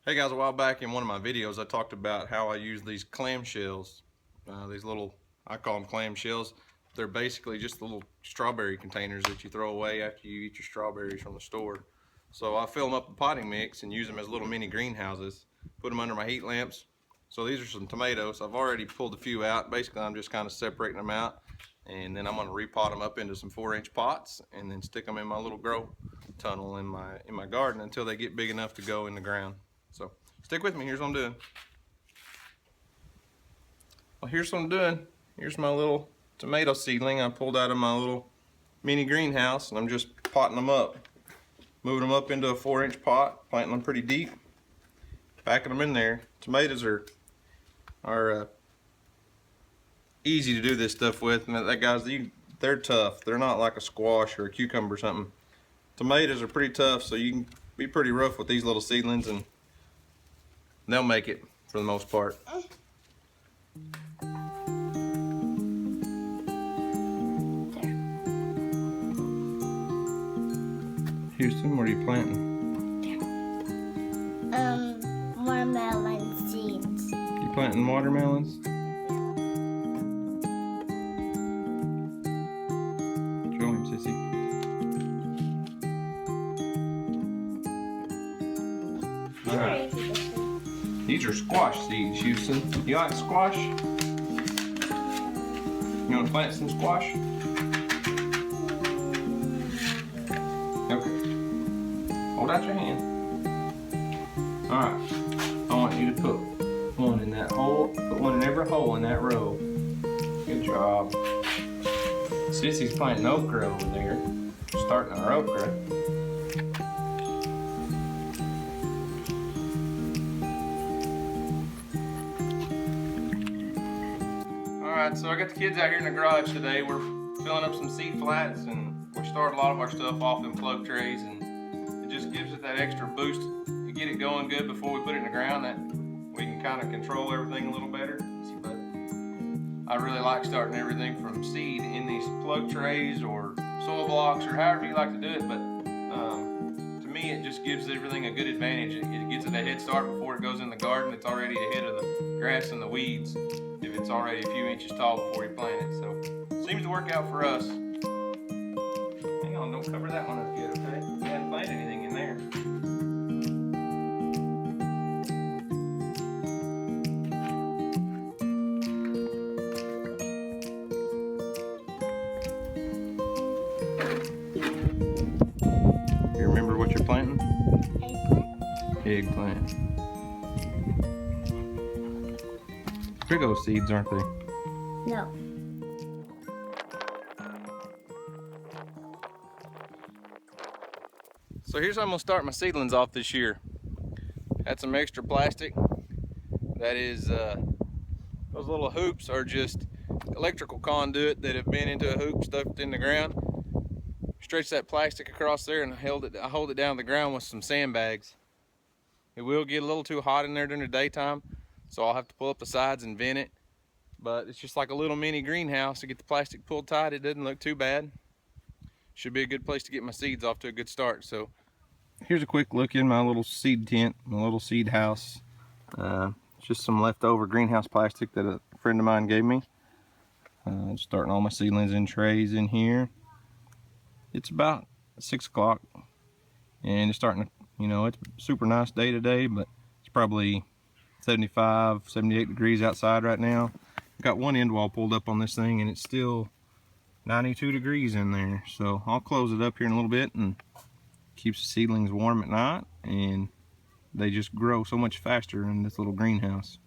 Hey guys, a while back in one of my videos I talked about how I use these clamshells, these little, I call them clamshells. They're basically just the little strawberry containers that you throw away after you eat your strawberries from the store. So I fill them up with potting mix and use them as little mini greenhouses, put them under my heat lamps. So these are some tomatoes. I've already pulled a few out. Basically I'm just kind of separating them out, and then I'm going to repot them up into some 4-inch pots and then stick them in my little grow tunnel in my garden until they get big enough to go in the ground. So stick with me. Here's what I'm doing. Well, here's what I'm doing. Here's my little tomato seedling I pulled out of my little mini greenhouse, and I'm just potting them up, moving them up into a 4-inch pot, planting them pretty deep, packing them in there. Tomatoes are easy to do this stuff with, and that guys, they're tough. They're not like a squash or a cucumber or something. Tomatoes are pretty tough, so you can be pretty rough with these little seedlings, and they'll make it for the most part. Houston, what are you planting? Watermelon seeds. You planting watermelons? Show him, Sissy. All right. These are squash seeds, Houston. You like squash? You want to plant some squash? Okay. Hold out your hand. Alright. I want you to put one in that hole. Put one in every hole in that row. Good job. Sissy's planting okra over there. Starting our okra. Alright, so I got the kids out here in the garage today. We're filling up some seed flats, and we start a lot of our stuff off in float trays, and it just gives it that extra boost to get it going good before we put it in the ground, that we can kind of control everything a little better. But I really like starting everything from seed in these float trays or soil blocks or however you like to do it, but to me it just gives everything a good advantage. It gives it a head start before it goes in the garden. It's already ahead of the grass and the weeds if it's already a few inches tall before you plant it. So it seems to work out for us. Hang on, don't cover that one up yet, okay? We haven't planted anything in there. You remember what you're planting? Eggplant. Eggplant. Big old seeds, aren't they? No. So here's how I'm gonna start my seedlings off this year. Had some extra plastic. That is, those little hoops are just electrical conduit that have been into a hoop stuffed in the ground. Stretch that plastic across there, and I hold it down to the ground with some sandbags. It will get a little too hot in there during the daytime, so I'll have to pull up the sides and vent it. But it's just like a little mini greenhouse. To get the plastic pulled tight, it doesn't look too bad. Should be a good place to get my seeds off to a good start. So here's a quick look in my little seed tent, my little seed house. Just some leftover greenhouse plastic that a friend of mine gave me. Starting all my seedlings in trays in here. It's about 6 o'clock, and it's starting to, it's a super nice day today, but it's probably 75, 78 degrees outside right now. Got one end wall pulled up on this thing, and it's still 92 degrees in there. So I'll close it up here in a little bit, and keeps the seedlings warm at night, and they just grow so much faster in this little greenhouse.